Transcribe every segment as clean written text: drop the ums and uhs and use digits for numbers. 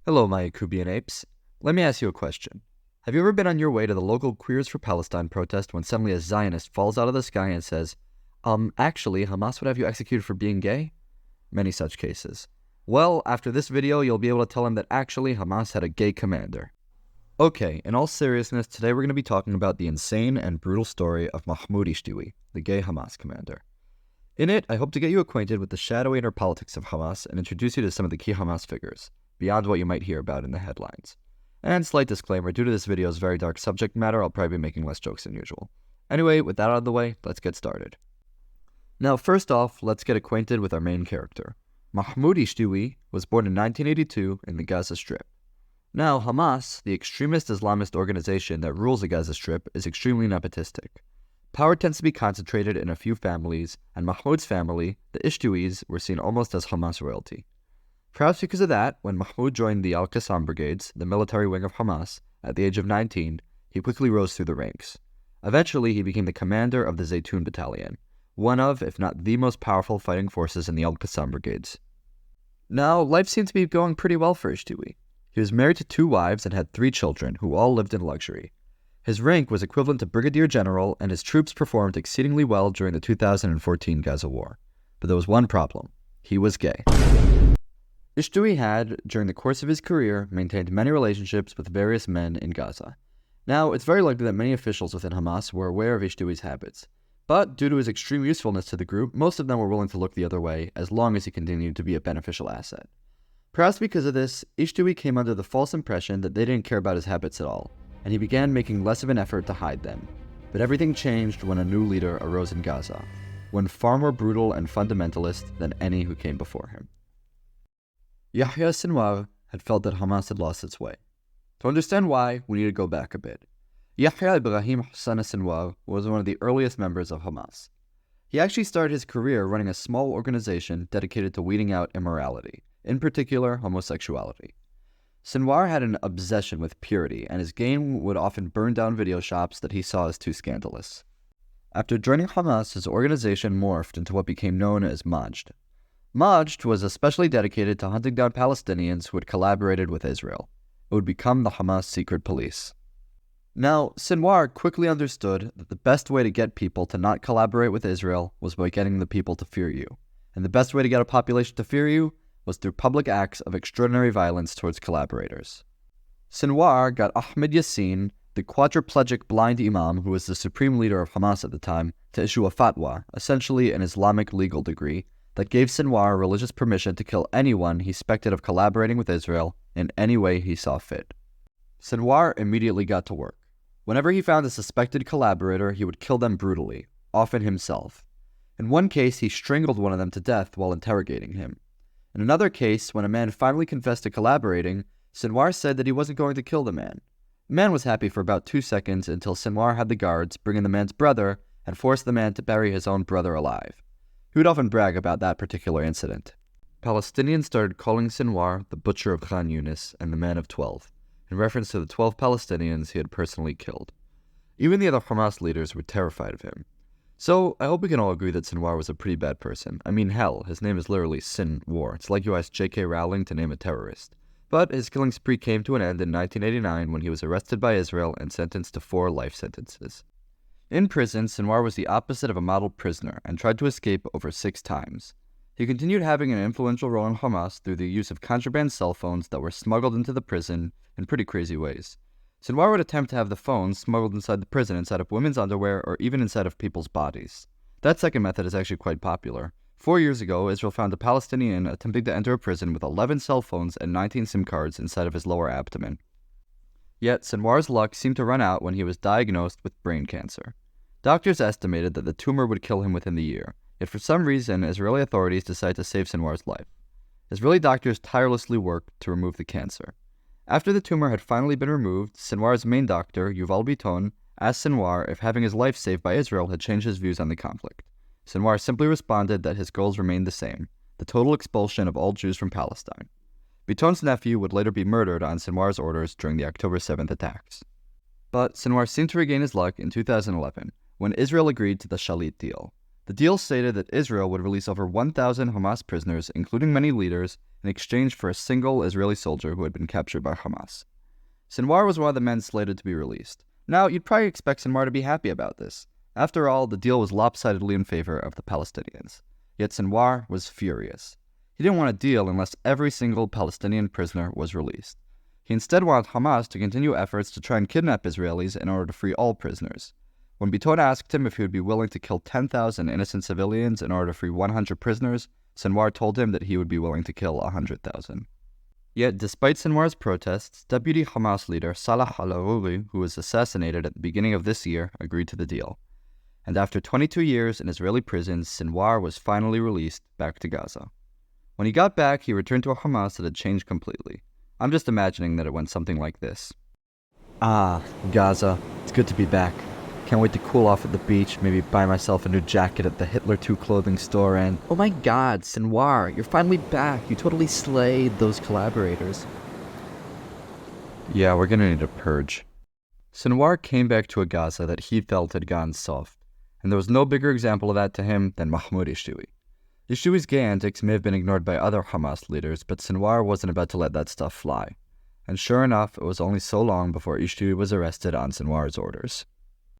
Hello, my Yakubian apes. Let me ask you a question. Have you ever been on your way to the local Queers for Palestine protest when suddenly a Zionist falls out of the sky and says, actually, Hamas would have you executed for being gay? Many such cases. Well, after this video, you'll be able to tell him that actually Hamas had a gay commander. Okay, in all seriousness, today we're going to be talking about the insane and brutal story of Mahmoud Ishtiwi, the gay Hamas commander. In it, I hope to get you acquainted with the shadowy inner politics of Hamas and introduce you to some of the key Hamas figures, beyond what you might hear about in the headlines. And slight disclaimer, due to this video's very dark subject matter, I'll probably be making less jokes than usual. Anyway, with that out of the way, let's get started. Now, first off, let's get acquainted with our main character. Mahmoud Ishtiwi was born in 1982 in the Gaza Strip. Now, Hamas, the extremist Islamist organization that rules the Gaza Strip, is extremely nepotistic. Power tends to be concentrated in a few families, and Mahmoud's family, the Ishtiwis, were seen almost as Hamas royalty. Perhaps because of that, when Mahmoud joined the Al-Qassam Brigades, the military wing of Hamas, at the age of 19, he quickly rose through the ranks. Eventually, he became the commander of the Zaytun Battalion, one of, if not the most powerful fighting forces in the Al-Qassam Brigades. Now, life seemed to be going pretty well for Ishtiwi. He was married to 2 wives and had 3 children, who all lived in luxury. His rank was equivalent to brigadier general, and his troops performed exceedingly well during the 2014 Gaza war. But there was one problem. He was gay. Ishtiwi had, during the course of his career, maintained many relationships with various men in Gaza. Now, it's very likely that many officials within Hamas were aware of Ishtiwi's habits, but due to his extreme usefulness to the group, most of them were willing to look the other way as long as he continued to be a beneficial asset. Perhaps because of this, Ishtiwi came under the false impression that they didn't care about his habits at all, and he began making less of an effort to hide them. But everything changed when a new leader arose in Gaza, one far more brutal and fundamentalist than any who came before him. Yahya Sinwar had felt that Hamas had lost its way. To understand why, we need to go back a bit. Yahya Ibrahim Hassan Sinwar was one of the earliest members of Hamas. He actually started his career running a small organization dedicated to weeding out immorality, in particular homosexuality. Sinwar had an obsession with purity, and his gang would often burn down video shops that he saw as too scandalous. After joining Hamas, his organization morphed into what became known as Majd. Majd was especially dedicated to hunting down Palestinians who had collaborated with Israel. It would become the Hamas secret police. Now, Sinwar quickly understood that the best way to get people to not collaborate with Israel was by getting the people to fear you. And the best way to get a population to fear you was through public acts of extraordinary violence towards collaborators. Sinwar got Ahmed Yassin, the quadriplegic blind imam who was the supreme leader of Hamas at the time, to issue a fatwa, essentially an Islamic legal degree, that gave Sinwar religious permission to kill anyone he suspected of collaborating with Israel in any way he saw fit. Sinwar immediately got to work. Whenever he found a suspected collaborator, he would kill them brutally, often himself. In one case, he strangled one of them to death while interrogating him. In another case, when a man finally confessed to collaborating, Sinwar said that he wasn't going to kill the man. The man was happy for about 2 seconds until Sinwar had the guards bring in the man's brother and force the man to bury his own brother alive. He would often brag about that particular incident. Palestinians started calling Sinwar the Butcher of Khan Yunis and the Man of 12, in reference to the 12 Palestinians he had personally killed. Even the other Hamas leaders were terrified of him. So, I hope we can all agree that Sinwar was a pretty bad person. I mean, hell, his name is literally Sinwar. It's like you asked J.K. Rowling to name a terrorist. But his killing spree came to an end in 1989 when he was arrested by Israel and sentenced to 4 life sentences. In prison, Sinwar was the opposite of a model prisoner and tried to escape over 6 times. He continued having an influential role in Hamas through the use of contraband cell phones that were smuggled into the prison in pretty crazy ways. Sinwar would attempt to have the phones smuggled inside the prison inside of women's underwear or even inside of people's bodies. That second method is actually quite popular. 4 years ago, Israel found a Palestinian attempting to enter a prison with 11 cell phones and 19 SIM cards inside of his lower abdomen. Yet, Sinwar's luck seemed to run out when he was diagnosed with brain cancer. Doctors estimated that the tumor would kill him within the year, yet for some reason, Israeli authorities decided to save Sinwar's life. Israeli doctors tirelessly worked to remove the cancer. After the tumor had finally been removed, Sinwar's main doctor, Yuval Biton, asked Sinwar if having his life saved by Israel had changed his views on the conflict. Sinwar simply responded that his goals remained the same, the total expulsion of all Jews from Palestine. Biton's nephew would later be murdered on Sinwar's orders during the October 7th attacks. But Sinwar seemed to regain his luck in 2011, when Israel agreed to the Shalit deal. The deal stated that Israel would release over 1,000 Hamas prisoners, including many leaders, in exchange for a single Israeli soldier who had been captured by Hamas. Sinwar was one of the men slated to be released. Now, you'd probably expect Sinwar to be happy about this. After all, the deal was lopsidedly in favor of the Palestinians. Yet Sinwar was furious. He didn't want a deal unless every single Palestinian prisoner was released. He instead wanted Hamas to continue efforts to try and kidnap Israelis in order to free all prisoners. When Biton asked him if he would be willing to kill 10,000 innocent civilians in order to free 100 prisoners, Sinwar told him that he would be willing to kill 100,000. Yet, despite Sinwar's protests, Deputy Hamas leader Salah al-Aruri, who was assassinated at the beginning of this year, agreed to the deal. And after 22 years in Israeli prisons, Sinwar was finally released back to Gaza. When he got back, he returned to a Hamas that had changed completely. I'm just imagining that it went something like this. Ah, Gaza, it's good to be back. Can't wait to cool off at the beach, maybe buy myself a new jacket at the Hitler 2 clothing store, and oh my god, Sinwar, you're finally back. You totally slayed those collaborators. Yeah, we're gonna need a purge. Sinwar came back to a Gaza that he felt had gone soft, and there was no bigger example of that to him than Mahmoud Ishtiwi. Ishtiwi's gay antics may have been ignored by other Hamas leaders, but Sinwar wasn't about to let that stuff fly. And sure enough, it was only so long before Ishtiwi was arrested on Sinwar's orders.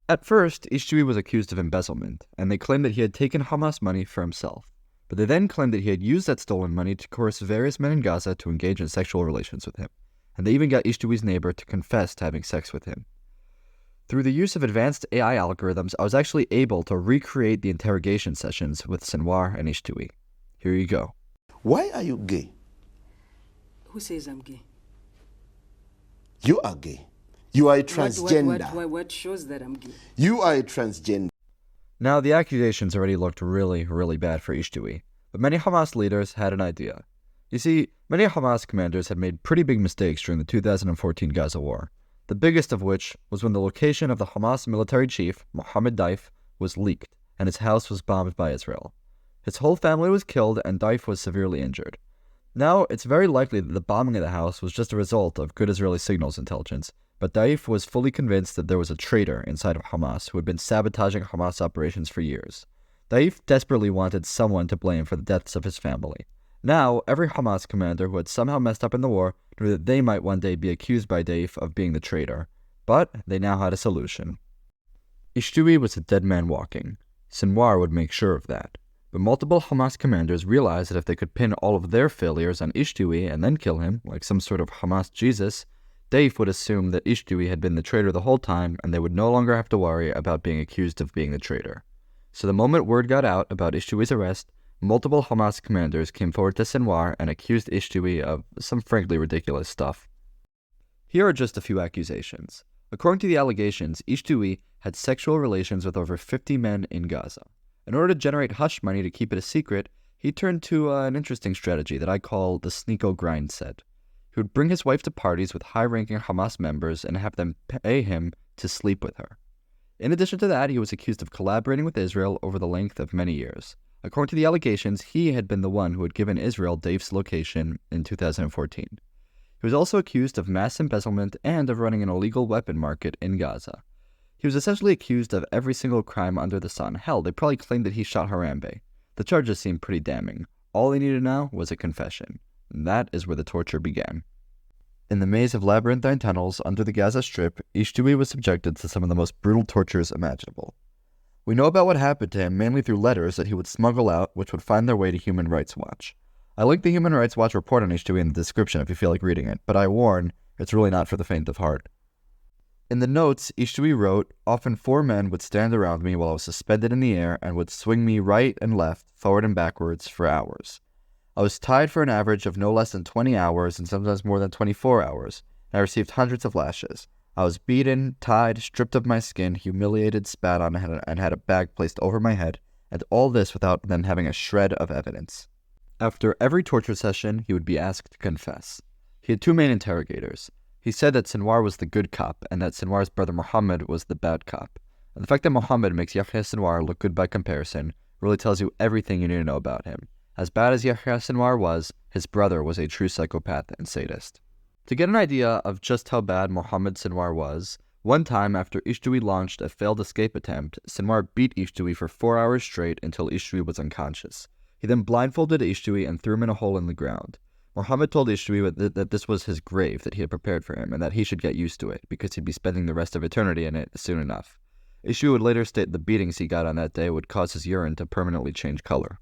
At first, Ishtiwi was accused of embezzlement, and they claimed that he had taken Hamas money for himself. But they then claimed that he had used that stolen money to coerce various men in Gaza to engage in sexual relations with him, and they even got Ishtiwi's neighbor to confess to having sex with him. Through the use of advanced AI algorithms, I was actually able to recreate the interrogation sessions with Sinwar and Ishtiwi. Here you go. Why are you gay? Who says I'm gay? You are gay. You are a transgender. What shows that I'm gay? You are a transgender. Now, the accusations already looked really, really bad for Ishtiwi, but many Hamas leaders had an idea. You see, many Hamas commanders had made pretty big mistakes during the 2014 Gaza war, the biggest of which was when the location of the Hamas military chief, Mohammed Daif, was leaked, and his house was bombed by Israel. His whole family was killed, and Daif was severely injured. Now, it's very likely that the bombing of the house was just a result of good Israeli signals intelligence, but Daif was fully convinced that there was a traitor inside of Hamas who had been sabotaging Hamas operations for years. Daif desperately wanted someone to blame for the deaths of his family. Now, every Hamas commander who had somehow messed up in the war knew that they might one day be accused by Daif of being the traitor. But they now had a solution. Ishtiwi was a dead man walking. Sinwar would make sure of that. But multiple Hamas commanders realized that if they could pin all of their failures on Ishtiwi and then kill him, like some sort of Hamas Jesus, Daif would assume that Ishtiwi had been the traitor the whole time, and they would no longer have to worry about being accused of being the traitor. So the moment word got out about Ishtiwi's arrest, multiple Hamas commanders came forward to Sinwar and accused Ishtiwi of some frankly ridiculous stuff. Here are just a few accusations. According to the allegations, Ishtiwi had sexual relations with over 50 men in Gaza. In order to generate hush money to keep it a secret, he turned to an interesting strategy that I call the sneako grind set. He would bring his wife to parties with high-ranking Hamas members and have them pay him to sleep with her. In addition to that, he was accused of collaborating with Israel over the length of many years. According to the allegations, he had been the one who had given Israel Daif's location in 2014. He was also accused of mass embezzlement and of running an illegal weapon market in Gaza. He was essentially accused of every single crime under the sun. Hell, they probably claimed that he shot Harambe. The charges seemed pretty damning. All they needed now was a confession. And that is where the torture began. In the maze of labyrinthine tunnels under the Gaza Strip, Ishtiwi was subjected to some of the most brutal tortures imaginable. We know about what happened to him mainly through letters that he would smuggle out, which would find their way to Human Rights Watch. I linked the Human Rights Watch report on Ishtiwi in the description if you feel like reading it, but I warn, it's really not for the faint of heart. In the notes, Ishtiwi wrote, "Often 4 men would stand around me while I was suspended in the air and would swing me right and left, forward and backwards, for hours. I was tied for an average of no less than 20 hours and sometimes more than 24 hours. I received hundreds of lashes. I was beaten, tied, stripped of my skin, humiliated, spat on, and had a bag placed over my head, and all this without them having a shred of evidence." After every torture session, he would be asked to confess. He had 2 main interrogators. He said that Sinwar was the good cop, and that Sinwar's brother Mohammed was the bad cop. And the fact that Mohammed makes Yahya Sinwar look good by comparison really tells you everything you need to know about him. As bad as Yahya Sinwar was, his brother was a true psychopath and sadist. To get an idea of just how bad Mohammed Sinwar was, one time after Ishtiwi launched a failed escape attempt, Sinwar beat Ishtiwi for 4 hours straight until Ishtiwi was unconscious. He then blindfolded Ishtiwi and threw him in a hole in the ground. Muhammad told Ishtiwi that this was his grave that he had prepared for him and that he should get used to it because he'd be spending the rest of eternity in it soon enough. Ishtiwi would later state the beatings he got on that day would cause his urine to permanently change color.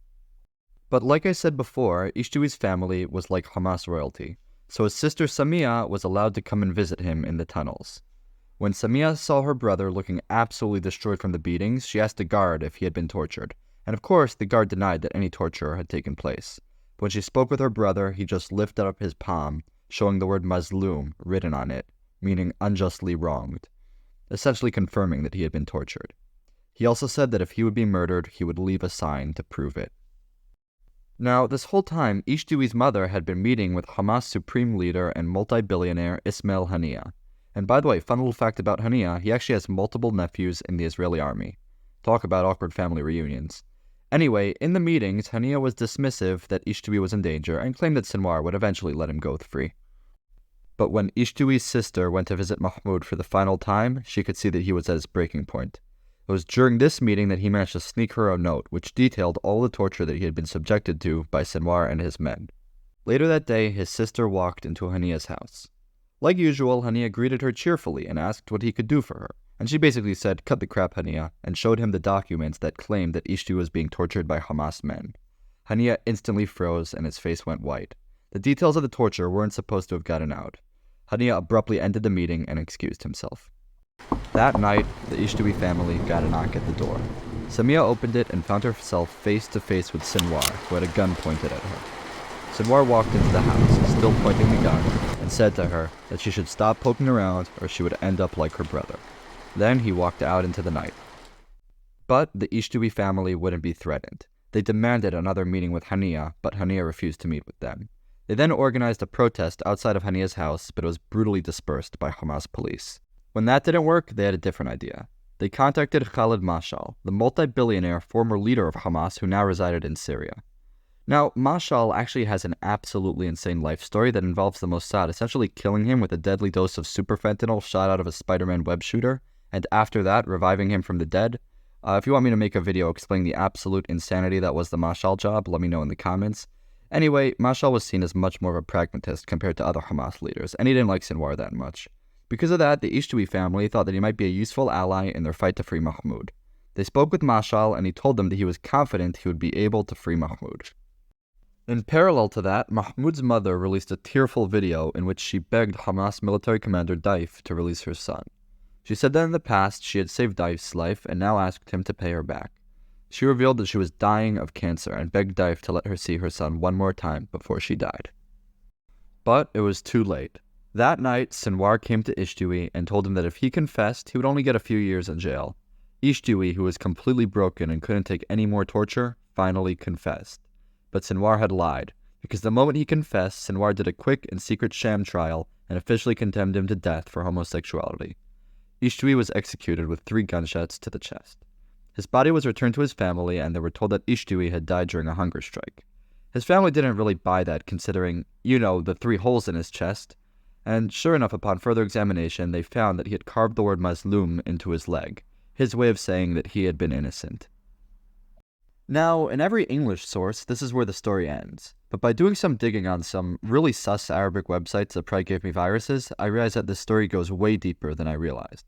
But like I said before, Ishtiwi's family was like Hamas royalty, so his sister Samia was allowed to come and visit him in the tunnels. When Samia saw her brother looking absolutely destroyed from the beatings, she asked the guard if he had been tortured, and of course the guard denied that any torture had taken place. But when she spoke with her brother, he just lifted up his palm, showing the word Mazlum written on it, meaning unjustly wronged, essentially confirming that he had been tortured. He also said that if he would be murdered, he would leave a sign to prove it. Now, this whole time, Ishtiwi's mother had been meeting with Hamas supreme leader and multi-billionaire Ismail Haniyeh. And by the way, fun little fact about Haniyeh, he actually has multiple nephews in the Israeli army. Talk about awkward family reunions. Anyway, in the meetings, Haniyeh was dismissive that Ishtiwi was in danger and claimed that Sinwar would eventually let him go free. But when Ishtiwi's sister went to visit Mahmoud for the final time, she could see that he was at his breaking point. It was during this meeting that he managed to sneak her a note which detailed all the torture that he had been subjected to by Sinwar and his men. Later that day, his sister walked into Haniyeh's house. Like usual, Haniyeh greeted her cheerfully and asked what he could do for her, and she basically said, "Cut the crap, Haniyeh," and showed him the documents that claimed that Ishtiwi was being tortured by Hamas men. Haniyeh instantly froze and his face went white. The details of the torture weren't supposed to have gotten out. Haniyeh abruptly ended the meeting and excused himself. That night, the Ishtiwi family got a knock at the door. Samia opened it and found herself face to face with Sinwar, who had a gun pointed at her. Sinwar walked into the house, still pointing the gun, and said to her that she should stop poking around or she would end up like her brother. Then he walked out into the night. But the Ishtiwi family wouldn't be threatened. They demanded another meeting with Haniyeh, but Haniyeh refused to meet with them. They then organized a protest outside of Haniyeh's house, but it was brutally dispersed by Hamas police. When that didn't work, they had a different idea. They contacted Khalid Mashal, the multi-billionaire former leader of Hamas who now resided in Syria. Now, Mashal actually has an absolutely insane life story that involves the Mossad essentially killing him with a deadly dose of superfentanyl shot out of a Spider-Man web shooter, and after that, reviving him from the dead. If you want me to make a video explaining the absolute insanity that was the Mashal job, let me know in the comments. Anyway, Mashal was seen as much more of a pragmatist compared to other Hamas leaders, and he didn't like Sinwar that much. Because of that, the Ishtiwi family thought that he might be a useful ally in their fight to free Mahmoud. They spoke with Mashal, and he told them that he was confident he would be able to free Mahmoud. In parallel to that, Mahmoud's mother released a tearful video in which she begged Hamas military commander Daif to release her son. She said that in the past she had saved Daif's life and now asked him to pay her back. She revealed that she was dying of cancer and begged Daif to let her see her son one more time before she died. But it was too late. That night, Sinwar came to Ishtiwi and told him that if he confessed, he would only get a few years in jail. Ishtiwi, who was completely broken and couldn't take any more torture, finally confessed. But Sinwar had lied, because the moment he confessed, Sinwar did a quick and secret sham trial and officially condemned him to death for homosexuality. Ishtiwi was executed with 3 gunshots to the chest. His body was returned to his family, and they were told that Ishtiwi had died during a hunger strike. His family didn't really buy that, considering, the 3 holes in his chest, and sure enough, upon further examination, they found that he had carved the word Mazlum into his leg, his way of saying that he had been innocent. Now, in every English source, this is where the story ends. But by doing some digging on some really sus Arabic websites that probably gave me viruses, I realized that this story goes way deeper than I realized.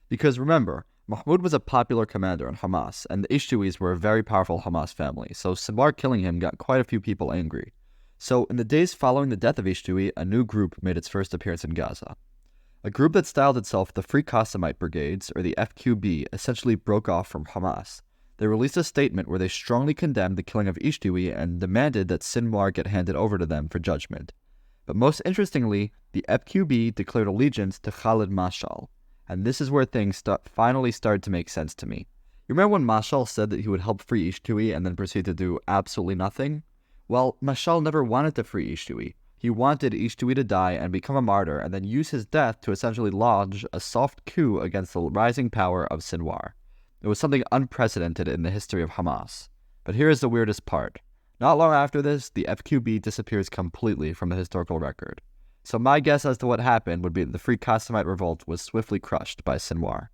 Because remember, Mahmoud was a popular commander in Hamas, and the Ishtiwis were a very powerful Hamas family, so Sinwar killing him got quite a few people angry. So, in the days following the death of Ishtiwi, a new group made its first appearance in Gaza. A group that styled itself the Free Qasimite Brigades, or the FQB, essentially broke off from Hamas. They released a statement where they strongly condemned the killing of Ishtiwi and demanded that Sinwar get handed over to them for judgment. But most interestingly, the FQB declared allegiance to Khalid Mashal, and this is where things finally started to make sense to me. You remember when Mashal said that he would help free Ishtiwi and then proceed to do absolutely nothing? Well, Mashal never wanted to free Ishtiwi. He wanted Ishtiwi to die and become a martyr and then use his death to essentially lodge a soft coup against the rising power of Sinwar. It was something unprecedented in the history of Hamas. But here is the weirdest part. Not long after this, the FQB disappears completely from the historical record. So my guess as to what happened would be that the Free Qasimite revolt was swiftly crushed by Sinwar.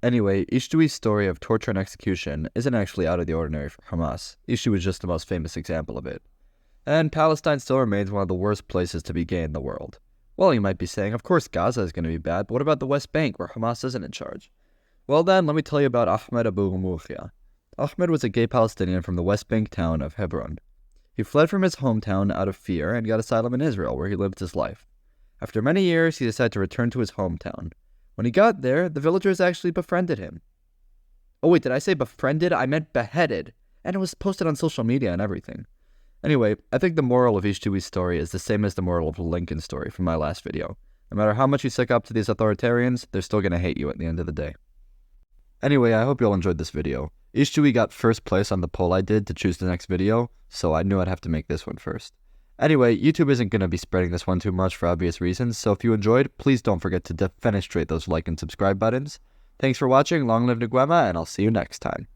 Anyway, Ishtiwi's story of torture and execution isn't actually out of the ordinary for Hamas. Ishtiwi was just the most famous example of it. And Palestine still remains one of the worst places to be gay in the world. Well, you might be saying, of course Gaza is going to be bad, but what about the West Bank, where Hamas isn't in charge? Well then, let me tell you about Ahmed Abu Mughia. Ahmed was a gay Palestinian from the West Bank town of Hebron. He fled from his hometown out of fear and got asylum in Israel, where he lived his life. After many years, he decided to return to his hometown. When he got there, the villagers actually befriended him. Oh wait, did I say befriended? I meant beheaded. And it was posted on social media and everything. Anyway, I think the moral of Ishtiwi's story is the same as the moral of Lincoln's story from my last video. No matter how much you stick up to these authoritarians, they're still going to hate you at the end of the day. Anyway, I hope you all enjoyed this video. Ishtiwi got first place on the poll I did to choose the next video, so I knew I'd have to make this one first. Anyway, YouTube isn't going to be spreading this one too much for obvious reasons, so if you enjoyed, please don't forget to defenestrate those like and subscribe buttons. Thanks for watching, long live Nguema, and I'll see you next time.